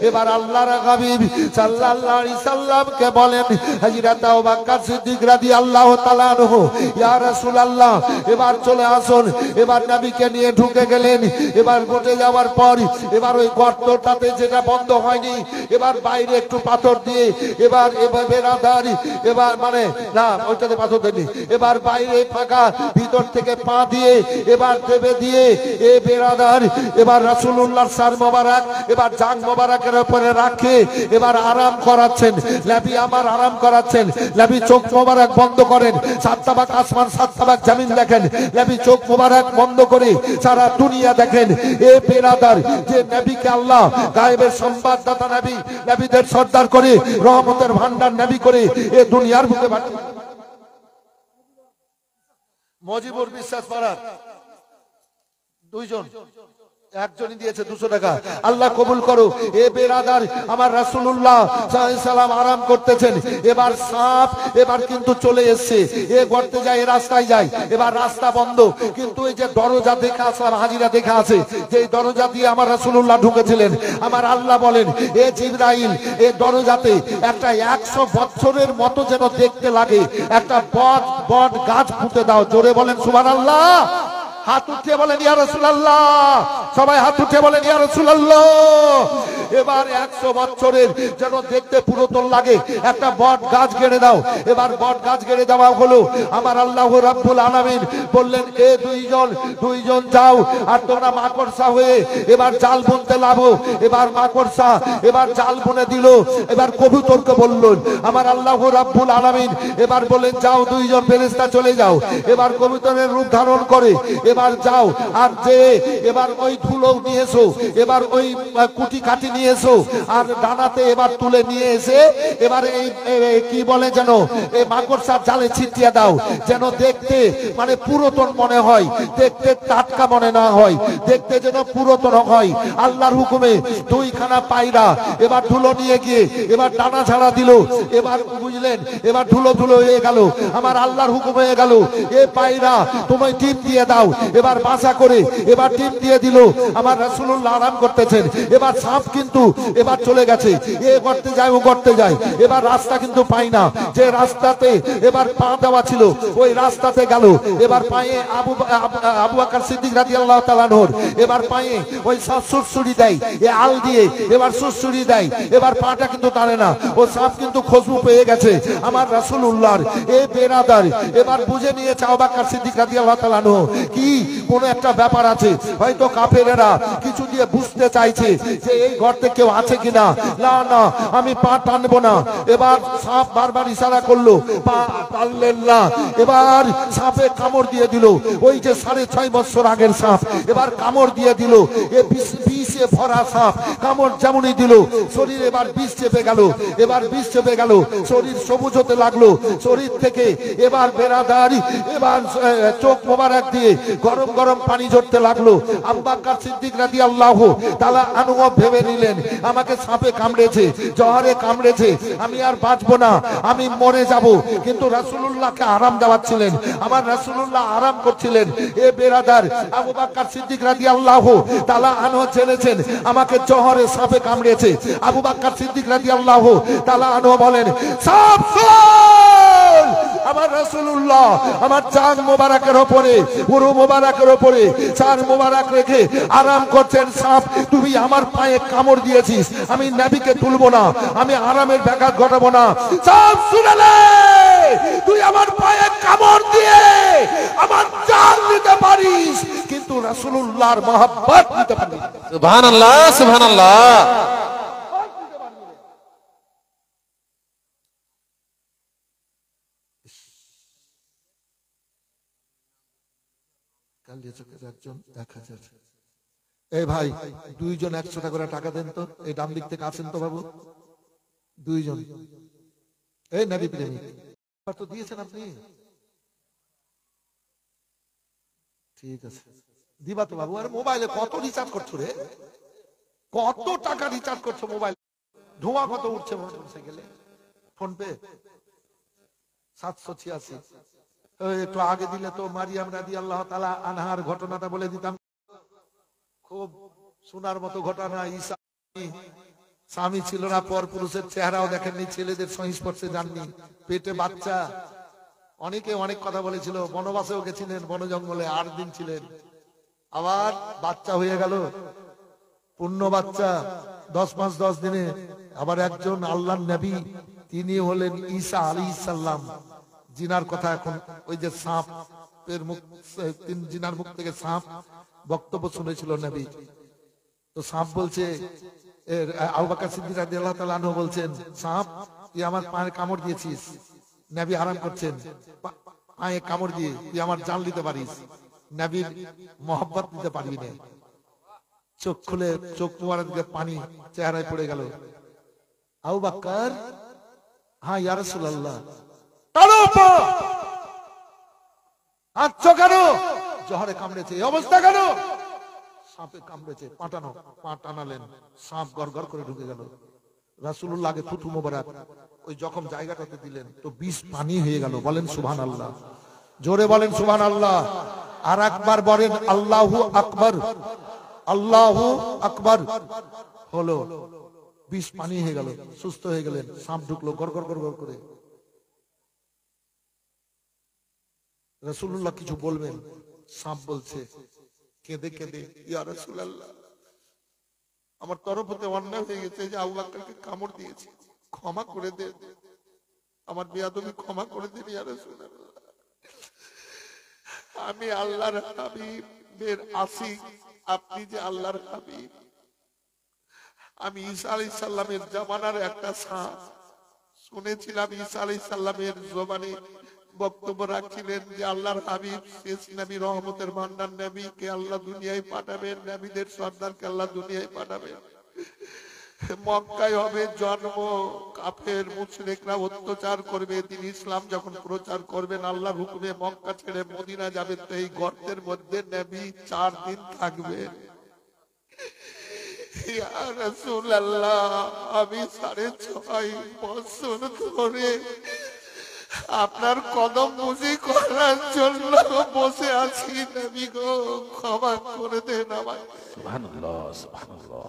এবার আল্লাহর হাবিব সাল্লাল্লাহু আলাইহি সাল্লামকে বলেন, হযরত আবু বকর সিদ্দিক রাদিয়াল্লাহু তাআলা আনহু, ইয়া রাসূলুল্লাহ এবার চলে আসুন। এবার নবীকে নিয়ে ঢুকে গেলেন। এবার ঘটে যাওয়ার পর এবার ওই গর্তটাতে যেটা বন্ধ হয়নি, এবার বাইরে একটু পাথর দিয়ে এবার বেরাদার এবার মানে না ওইটাতে পাথর দেয়নি, এবার বাইরে ফাঁকা, ভিতর থেকে পা দিয়ে এবার দেবে দিয়ে এ বেরাদার এবার রাসূলুল্লাহর সার মোবারক এবার জাং মোবারকের উপরে রাখে এবার আরাম করাচ্ছেন। নবী আমার আরাম করাচ্ছেন। নবী চোখ মোবারক বন্ধ করেন, 7 তাবাক আসমান 7 তাবাক জমিন দেখেন। নবী চোখ মোবারক বন্ধ করে সারা দুনিয়া দেখেন। এ বেরাদার যে নবীকে আল্লাহ গায়েবের সংবাদদাতা নবী, নবীদের সর্দার করে, রহমতের ভান্ডার নবী করে এ দুনিয়ার বুকে পাঠিয়ে মজিবুর বিশ্বাস পাড়ার 2 জন, একজনই দিয়েছে 200 টাকা। আল্লাহ কবুল করো। এ বেরাদার আমার রাসূলুল্লাহ সাল্লাল্লাহু আলাইহি সাল্লাম আরাম করতেছেন। এবার সাপ এবার কিন্তু চলে এসেছে, এ গর্তে যায়, রাস্তায় যায়। এবার রাস্তা বন্ধ, কিন্তু এই যে দরজা দেখা আসলাম হাজিরা দেখা আছে, যে দরজা দিয়ে আমার রাসূলুল্লাহ ঢুকেছিলেন। আমার আল্লাহ বলেন, এ জিবরাইল এ দরজাতে একটা 100 বছরের মতো যেন দেখতে লাগে একটা বট গাছ পুঁতে দাও। জোরে বলেন সুবহানাল্লাহ। হাত উঠিয়ে বলেন ইয়া রাসূলুল্লাহ, সবাই হাত উঠিয়ে বলেন ইয়া রাসূলুল্লাহ। এবার 100 বছরের যেন দেখতে পুরাতন লাগে একটা বট গাছ গেড়ে দাও। এবার বট গাছ গেড়ে দেওয়া হলো। আমার আল্লাহ রাব্বুল আলামিন বললেন, এ দুইজন যাও আর তোমরা মাকড়সা হয়ে এবার জাল বুনতে লাগো। এবার মাকড়সা এবার জাল বুনে দিল। এবার কবুতরকে বললেন, আমার আল্লাহ রাব্বুল আলামিন এবার বলেন, যাও 2 জন ফেরেশতা চলে যাও। এবার কবুতরের রূপ ধারণ করে এবার যাও আর যে এবার ওই ধুলো নিয়ে এসো, এবার ওই কুটি কাটি নিয়ে এসো আর ডানাতে এবার তুলে নিয়ে এসে এবার এই কি বলে যেন এই মাকড়সার জালে ছিটিয়ে দাও, যেন দেখতে মানে পুরাতন মনে হয়, দেখতে টাটকা মনে না হয়, দেখতে যেন পুরাতন হয়। আল্লাহর হুকুমে 2 খানা পায়রা এবার ধুলো নিয়ে গিয়ে এবার ডানা ছাড়া দিল। এবার বুঝলেন, এবার ধুলো হয়ে গেল। আমার আল্লাহর হুকুম হয়ে গেল, এ পায়রা তুমি ডিম দিয়ে দাও। এবার বাসা করে এবার ডিম দিয়ে দিল। আমার রাসূলুল্লাহ আরাম করতেছেন। এবার সাপ কিন্তু এবার চলে গেছে, এ গর্তে যায় ও গর্তে যায়। এবার রাস্তা কিন্তু পাই না, যে রাস্তাতে এবার পা দেওয়া ছিল ওই রাস্তাতে গেল। এবার পায়ে আবু বকর সিদ্দিক রাদিয়াল্লাহু তাআলা আনহু এবার পায়ে ওই সাপ সুরসুরি দেয়, এ আল দিয়ে এবার সুরসুরি দেয়। এবার পাটা কিন্তু টানে না, ও সাপ কিন্তু খুশবু পেয়ে গেছে আমার রাসূলুল্লাহর। এ বেরাদার এবার বুঝে নিয়েছে আবু বকর সিদ্দিক রাদিয়াল্লাহু তাআলা আনহু কি কোন একটা ব্যাপার আছে, হয়তো কাফেরেরা কিছু দিয়ে বুঝতে চাইছে যে এই গর্তে কেউ আছে কিনা। না না, আমি পা টানবো না। এবার সাপ বারবার ইশারা করলো, পা টানলেন না। এবার সাপে কামড় দিয়ে দিল, ওই যে 6.5 বছর আগের সাপ এবার কামড় দিয়ে দিল। এ বিষে ভরা সাপ, কামড় যেমনই দিল শরীর এবার বিষ চেপে গেল। এবার বিষ চেপে গেল, শরীর সবুজ হতে লাগলো। শরীর থেকে এবার বেরাদারি এবার চোখ মোবারক দিয়ে গরম গরম পানি ঝরতে লাগলো। আবু বকর সিদ্দিক রাদিয়াল্লাহু তাআলা আনহু ভেবে নিলেন, আমাকে সাপে কামড়েছে, জহরে কামড়েছে, আমি আর বাঁচবো না, আমি মরে যাব। কিন্তু রাসূলুল্লাহকে আরাম দেওয়াচ্ছিলেন, আমার রাসূলুল্লাহ আরাম করছিলেন। এ বেরাদার আবু বকর সিদ্দিক রাদিয়াল্লাহু তাআলা আনহু জেনেছেন আমাকে জহরে সাপে কামড়েছে। আবু বকর সিদ্দিক রাদিয়াল্লাহু তাআলা আনহু বলেন, সাপ আমার রাসূলুল্লাহ আমার জান মোবারকের উপরে পুরো মোবারকের উপরে চার মোবারক রেখে আরাম করছেন। সাপ তুমি আমার পায়ে কামড় দিয়েছিস, আমি নবীকে তুলবো না, আমি আরামের ব্যাঘাত ঘটাবো না। সাপ শুনালে তুই আমার পায়ে কামড় দিয়ে আমার জান নিতে পারিস, কিন্তু রাসূলুল্লাহর মহব্বত নিতে পারিস। সুবহানাল্লাহ সুবহানাল্লাহ। এই ভাই 2 জন 100 টাকা করে টাকা দেন তো, এই ডান দিক থেকে আসেন তো বাবু। 2 জন এই নবী প্রেমিক তো দিয়েছেন আপনি। ঠিক আছে দিবা তো বাবু। আর মোবাইলে কত রিচার্জ করছো রে? কত টাকা রিচার্জ করছো মোবাইল? ধোঁয়া কত উঠছে মোটরসাইকেলে? Phone pay 786। একটু আগে দিলে তো মারিয়াম রাদিয়াল্লাহু তাআলা আনহার ঘটনাটা বলে দিতাম। খুব শোনার মতো ঘটনা। ঈসা স্বামী ছিল না, পর পুরুষের চেহারাও দেখেননি, ছেলেদের সংস্পর্শে যাননি, পেটে বাচ্চা। অনেকে অনেক কথা বলেছিল, বনবাসেও গেছিলেন, বন জঙ্গলে 8 দিন ছিলেন। আবার বাচ্চা হয়ে গেল, পূর্ণ বাচ্চা 10 মাস 10 দিনে। আবার একজন আল্লাহর নবী, তিনি হলেন ঈসা আলাইহিস সালাম। জিনার কথা এখন ওই যে সাপের মুখ, জিনার মুখ থেকে সাপ বক্তব্য শুনেছিল নবী। তো সাপ বলছে, আবু বকর সিদ্দিক রাদিয়াল্লাহু তাআলা আনহু বলছেন, সাপ তুই আমার পায়ে কামড় দিয়েছিস, নবী আরাম করছেন, পায়ে কামড় দিয়ে তুই আমার জান নিতে পারিস, নবীর মহব্বত নিতে পারবি না। চোখ খুলে চোখ মুবারক দিয়ে পানি চেহারায় পড়ে গেল। আবু বকর, হ্যাঁ ইয়া রাসূলুল্লাহ। জহরে কামড়েছে, এই অবস্থা কেন? সাপে কামড়েছে, পাটানো, পা টানালেন, সাপ গড়গড় করে ঢুকে গেল। রাসূলুল্লাহ আগে থুতু মোবারক ওই জখম জায়গাটাতে দিলেন, তো বিষ পানি হয়ে গেল। বলেন সুবহানাল্লাহ, জোরে বলেন সুবহানাল্লাহ। আর একবার বলেন আল্লাহু আকবার, আল্লাহু আকবার। হলো, বিষ পানি হয়ে গেল, সুস্থ হয়ে গেলেন। সাপ ঢুকলো গড়গড় গড়গড় করে। রাসূলুল্লাহ কিছু বলবেন, সাপ বলছে কেঁদে কেঁদে, ইয়া রাসূলুল্লাহ, আমার তরফ হতে অন্যায় হয়ে গেছে, যে আবু বকরকে কামড় দিয়েছি, ক্ষমা করে দেন, আমার বেয়াদবি ক্ষমা করে দেন ইয়া রাসূলুল্লাহ। আমি আল্লাহর হাবিবের আশিক, আপনি যে আল্লাহর হাবিব। আমি ঈসা আলাইহিস সালামের জামানার একটা সাপ শুনেছিলাম। ঈসা আলাইহিস সালামের জবানে বক্তব্য রাখছিলেন যে আল্লাহর হাবিব শেষ নবী, রহমতের ভান্ডার নবী কে আল্লাহ দুনিয়ায় পাঠাবেন, নবীদের সর্দারকে আল্লাহ দুনিয়ায় পাঠাবেন। মক্কায় হবে জন্ম, কাফের মুশরিকরা অত্যাচার করবে, তিনি ইসলাম যখন প্রচার করবেন আল্লাহর হুকুমে মক্কা ছেড়ে মদিনা যাবেন, তো এই গর্তের মধ্যে নবী 4 দিন থাকবেন। ইয়া রাসূলুল্লাহ, আমি 6.5 বছর ধরে আপনার কদম বুঝি করার জন্য বসে আছি, নবী গো ক্ষমা করে দেন আমায়। সুবহানাল্লাহ, সুবহানাল্লাহ।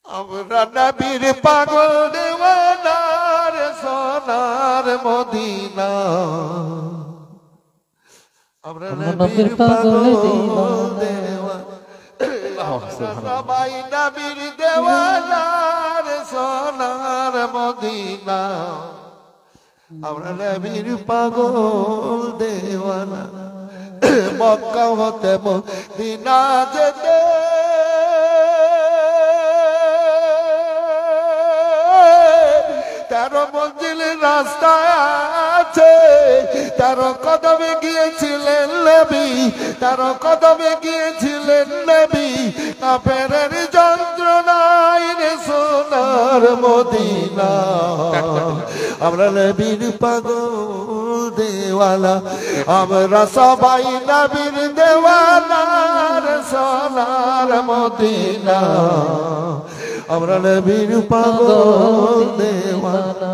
আমরা নবীর পাগল দেওয়ানার সোনার মদিনা, আমরা নবীর পাগল দেওয়ানা, সবাই নবীর দেওয়ানার সোনার মদিনা, আমরা নবীর পাগল দেওয়ানা। মক্কা হতে মদিনা যেতে 13 মঞ্জিল রাস্তা আছে, 13 কদমে গিয়েছিলেন নবী, 13 কদমে গিয়েছিলেন নবী। কাফেরের যন্ত্রণায় রে সোনার মদিনা, আমরা নবীর পাগল দেওয়ানা, আমরা সবাই নবীর দেওয়ানা রে সোনার মদিনা, আমরা নবীর পাগল দেওয়ানা।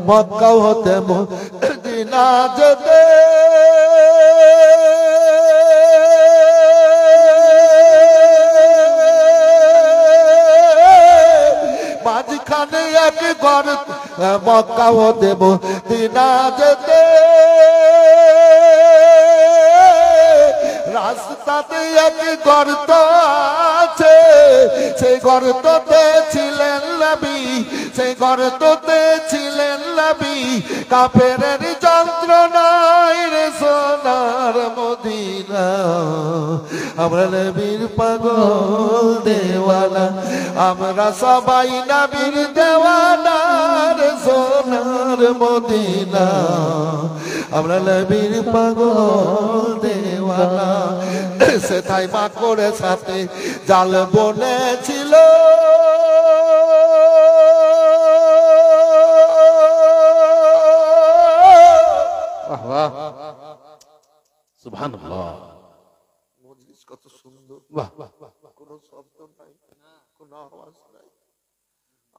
মক্কা হতে মদিনা যেতে মাঝখানে এক ঘর, মক্কা হতে মদিনা যেতে রাস্তাতে এক গর্ত আছে, সেই গর্ততে ছিলেন নবী, সেই গর্ততে ছিলেন নবী। কাফেরের যন্ত্রণায় রে সোনার মদিনা, আমরা নবীর পাগল দেওয়ানা, আমরা সবাই নবীর দেওয়ানা রে সোনার মদিনা, আমরা নবীর পাগল দেওয়ানা। সেথায় মাকড়ের সাথে জাল বনেছিল, সুবহানাল্লাহ। মজলিস কত সুন্দর, বাহ বাহ বাহ। কোনো শব্দ নাই, কোনো আওয়াজ নাই,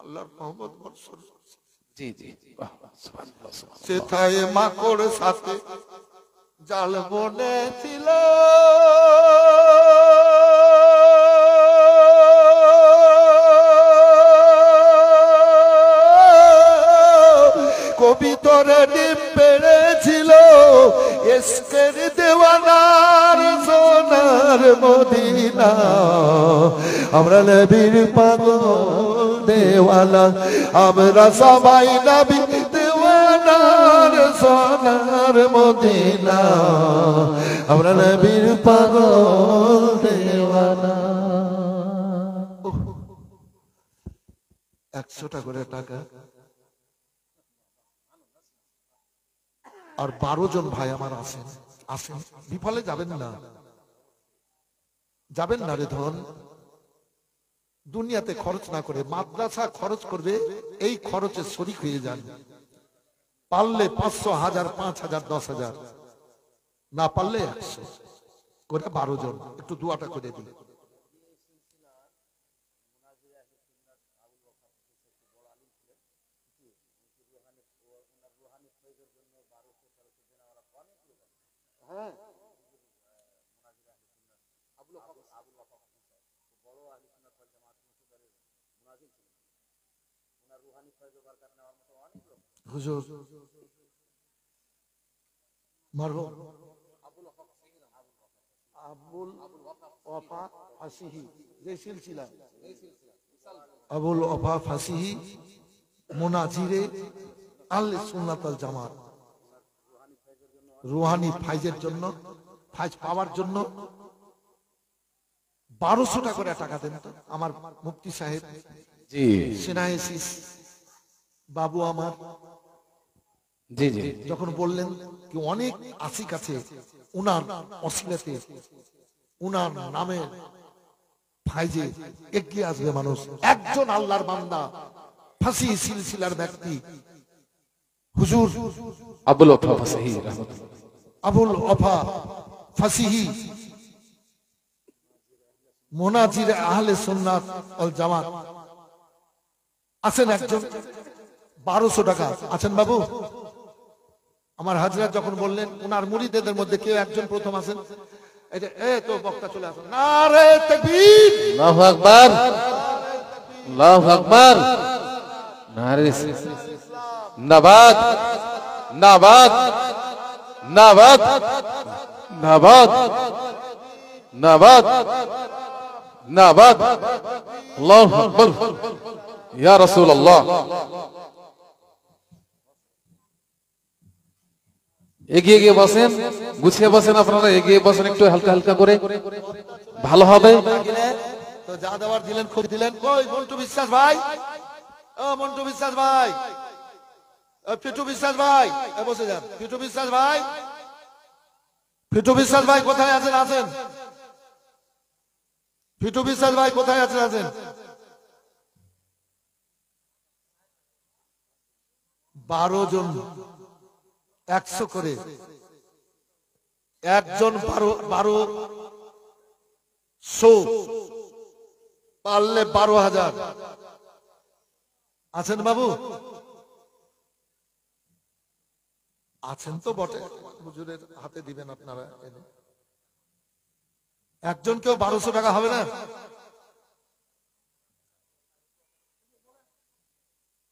আল্লাহর রহমত বর্ষণ করছে। জি জি বাহ বাহ, সুবহানাল্লাহ সুবহানাল্লাহ। সেথায় মাকড় সাথে জাল বনে ছিল, কবিতরে ডিম পেড়েছিল, এসকের দেওয়ানার সোনার মদিনা, আমরা নবীর পাগল দেওয়ানা, আমরা সবাই নবী দেওয়ানার সোনার মদিনা, আমরা নবীর পাগল দেওয়ানা। 100টা করে টাকা আর 12 জন ভাই আমার আছেন, আসেন, বিফলে যাবেন না, যাবেন না রে ধন। দুনিয়াতে খরচ না করে মাদ্রাসা খরচ করবে, এই খরচে শরীক হয়ে যান। পারলে 500, 1000, 5000, 10,000, না পারলে 100 করে 12 জন একটু দুয়াটা করে দিন। হুজুর মরহুম আবুল ওয়াফা ফাসিহি, যে সিলসিলা আবুল ওয়াফা ফাসিহি মুনাজিরে আহলে সুন্নাত ওয়াল জামাত, রুহানি ফাইজের জন্য, ফাইজ পাওয়ার জন্য 1200 টাকা করে টাকা দেন তো আমার মুফতি সাহেব, জি সিনাইসিস বাবু আমার। জি জি যখন বললেন কি অনেক আশিক আছে উনার অসিলাতে, উনার নামে ফাইজে এগিয়ে আসবে মানুষ। একজন আল্লাহর বান্দা, ফাঁসি সিলসিলার ব্যক্তি হুজুর আবুল ওয়াফা ফাসিহি রাহমাতুল্লাহ, আবুল ওয়াফা ফাসিহি মুনাজির আহলে সুন্নাত ওয়াল জামাত আছেন একজন, 1200 টাকা আছেন বাবু। আমার হাজরা যখন বললেন উনার মুরিদদের মধ্যে কেউ একজন প্রথম আছেন, এই যে এই তো বক্তা চলে আসেন, নারে তাকবীর, আল্লাহু আকবার, আল্লাহু আকবার, নারে জিন্দাবাদ, জিন্দাবাদ, জিন্দাবাদ, জিন্দাবাদ, জিন্দাবাদ, জিন্দাবাদ, আল্লাহু আকবার, ইয়া রাসূলুল্লাহ। এগিয়ে গিয়ে বসেন, গুছিয়ে বসেন, আপনারা এগিয়ে বসেন একটু হালকা হালকা করে, ভালো হবে। তো যা দেওয়ার দিলেন খুব দিলেন। কই মন্টু বিশ্বাস ভাই, ও মন্টু বিশ্বাস ভাই, পিটু বিশ্বাস ভাই, বসে যান। পিটু বিশ্বাস ভাই, পিটু বিশ্বাস ভাই কোথায় আছেন? আছেন পিটু বিশ্বাস ভাই কোথায় আছেন? আছেন 12 জন 100 করে, একজন 1200, পারলে 12,000 আছেন বাবু? আছেন তো বটে, হুজুরের হাতে দিবেন আপনারা এনে। একজন কেউ 1200 টাকা হবে না?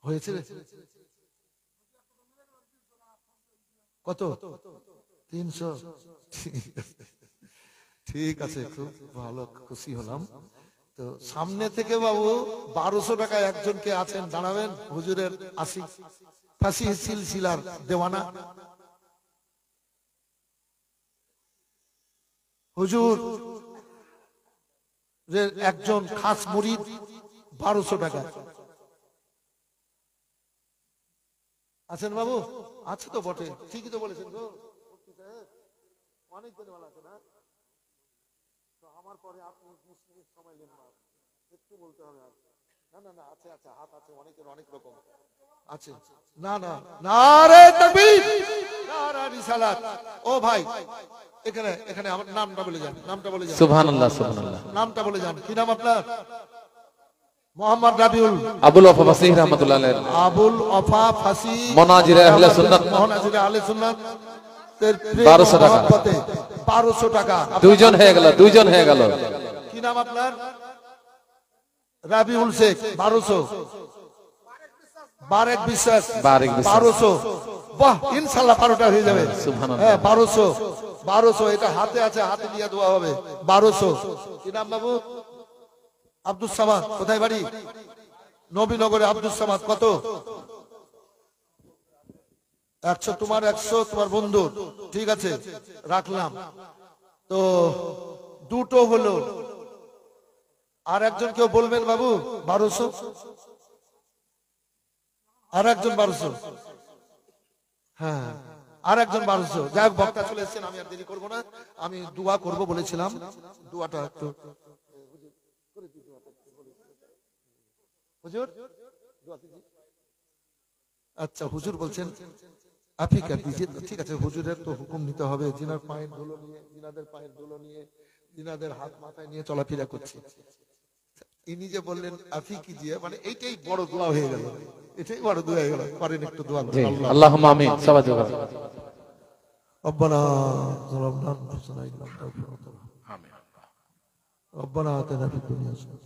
হয়েছে কত? 300। ঠিক আছে, খুব ভালো, খুশি হলাম। তো সামনে থেকে বাবু 1200 টাকা একজনকে আছেন, দাঁড়াবেন। হুজুরের আশিক, ফাঁসি সিলসিলার দেওয়ানা হুজুর একজন খাস মুরিদ, 1200 টাকা আছেন বাবু? আছে তো বটে, ঠিকই তো বলেছেন গো, অনেক দিন আছে না? তো আমার পরে আপনি সময় নেন না, একটু বলতে হবে। না না না, আছে আছে, হাত আছে অনেকের, অনেক রকম আছে। না না, নারে তাকবীর, নারে রিসালাত। ও ভাই এখানে এখানে আমার নামটা বলে যান, নামটা বলে যান, সুবহানাল্লাহ সুবহানাল্লাহ। নামটা বলে যান। কি নাম আপনার? মোহাম্মদ রাবিউল আবুল ওয়াফা ফাসিহ রাহমাতুল্লাহ আলাইহি। আবুল ওয়াফা ফাসি মুনাজিরে আহলে সুন্নাত। মুনাজিরে আহলে সুন্নাত। 1200 টাকা। 1200 টাকা। দুইজন হয়ে গেল, দুইজন হয়ে গেল। কি নাম আপনার? রাবিউল শেখ। 1200। বারেক বিশ্বাস। বারেক বিশ্বাস। 1200। বাহ, ইনশাআল্লাহ 12টা হয়ে যাবে। সুবহানাল্লাহ। হ্যাঁ 1200। 1200 এটা হাতে আছে, হাতে দিয়ে দেওয়া হবে। 1200। কি নাম বাবু? আব্দুল সামাদ। কোথায় বাড়ি? নবীনগরে। আব্দুল সামাদ। কত? 100 তোমার, 100 তোমার বন্ধু। ঠিক আছে, রাখলাম। তো দুটো হলো। আর একজন কেউ বলবেন বাবু? 1200। আর একজন 1200। হ্যাঁ আর একজন 1200। যাই হোক, বক্তা চলে এসেছেন, আমি আর দেরি করবো না। আমি দোয়া করব বলেছিলাম, দোয়াটা একটু হুজুর। আচ্ছা হুজুর বলছেন আফিকা দিজিয়ে। ঠিক আছে, হুজুরের তো হুকুম নিতে হবে। জিনার পায়ের ধুলো নিয়ে, জিনাদের পায়ের ধুলো নিয়ে, জিনাদের হাত মাথায় নিয়ে চলাফেরা করছি। ইনি যে বললেন আফি কিজিয়ে, মানে এইটাই বড় দোয়া হয়ে গেল, এটাই বড় দোয়া হয়ে গেল। করেন একটু দোয়া। আল্লাহুম্মা আমিন। সবাই দোয়া করুন। ربنا ظلمنا انفسنا ان لم تغفر لنا আমিন। ربنا آتنا في الدنيا حسنة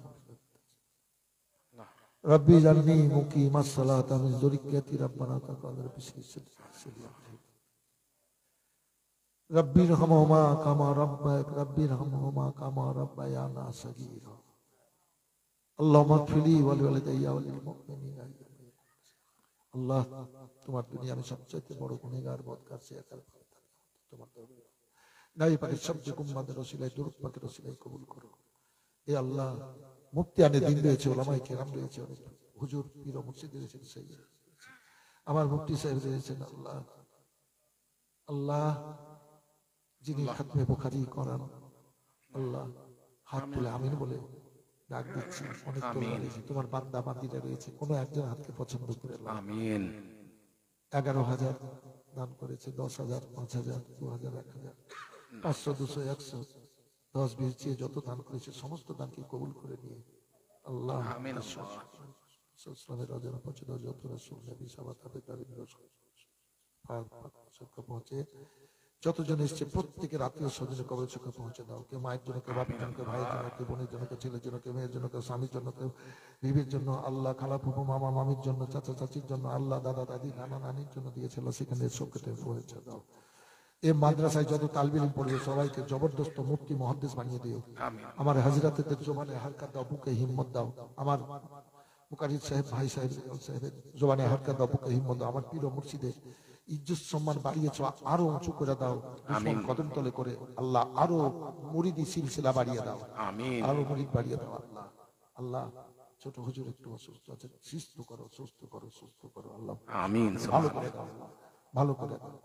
ربي اجعلني مقيم الصلاة من ذريتي ربنا تقبل ربي ارحمهما كما ربيانا صغيرا اللهم اغفر لي ولوالدي وللمؤمنين আল্লাহ, তোমার দুনিয়া আমি সবচেয়ে বড় গুনাহগার, বদকার, সিয়াকার। তোমার নবী পাকের সবচেয়ে উম্মতের ওসিলায়, দুরূদ পাকের ওসিলায় কবুল করো। এ আল্লাহ, মুফতিয়ানে দ্বীন রয়েছে, উলামায়ে কেরাম রয়েছে, অনেক হুজুর পীর ও মুর্শিদ রয়েছেন, সেই আমার মুফতি সাহেব রয়েছেন। আল্লাহ আল্লাহ, যিনি খাতমে বুখারী করান, আল্লাহ হাত তুলে আমিন বলে ডাক দিচ্ছি। অনেক তোমার বান্দা বান্দীরা রয়েছে, কোন একজন হাতকে পছন্দ করে আমিন। 11,000 দান করেছে, 10,000, 5,000, 2,000, 1,000, 500, 200, 100, 10, 20 চেয়ে যত দান করেছে সমস্ত দানকে কবুল করে নিয়ে আল্লাহ আমিন। ইসলামের রাজা পছন্দ যত রাসূল নবী সাহাবা তাবেঈন পৌঁছে, যতজন এসছে প্রত্যেকের আত্মীয় স্বজনের কবরে চোখে পৌঁছে দাও। কে মায়ের জন্য, কে বাপের জন্য, কে ভাইয়ের জন্য, কে বোনের জন্য, কে ছেলের জন্য, কে মেয়ের জন্য, কে স্বামীর জন্য, কে বিবির জন্য, আল্লাহ খালা ফুফু মামা মামির জন্য, চাচা চাচির জন্য, আল্লাহ দাদা দাদি নানা নানির জন্য দিয়েছিল, সেখানে সবকে পৌঁছে দাও। এই মাদ্রাসায় যত তালবিল পড়বে সবাইকে জবরদস্ত মুফতি মুহাদ্দিস বানিয়ে দিও। আমার হাজরাতের জবানে হারকাত দাও, বুকে হিম্মত দাও। আমার মুকারিদ সাহেব, ভাই সাহেবের জবানে হারকাত দাও, বুকে হিম্মত দাও। আমার পীর ও মুর্শিদের ইজ্জত সম্মান বাড়িয়েছ, আরো উঁচু করে দাও। দুশমন কদম তলে করে আল্লাহ আরো মুরিদি সিলসিলা বাড়িয়ে দাও, আরো মুরিদ বাড়িয়ে দাও। আল্লাহ আল্লাহ, ছোট হুজুর একটু অসুস্থ আছে, সুস্থ করো, সুস্থ করো, সুস্থ করো আল্লাহ। আমিন। ভালো করে দাও, ভালো করে দাও।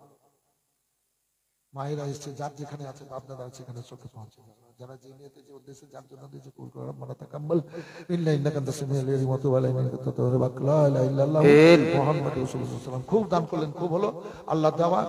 মায়েরা এসছে, যার যেখানে আছে বাপ দাদা সেখানে চোখে পৌঁছে দাও। যারা যে নিয়তে যে উদ্দেশ্যে যার জন্য দিয়েছে কবুল করো। রব্বানা তাকাব্বাল মিন্না ইন্নাকা আনতাস সামিউল আলিম ওয়া তুব আলাইনা ইন্নাকা আনতাত তাওয়াবুর রাহিম। লা ইলাহা ইল্লাল্লাহ মুহাম্মাদুর রাসূলুল্লাহ। খুব দান করলেন, খুব হলো। আল্লাহ দেওয়া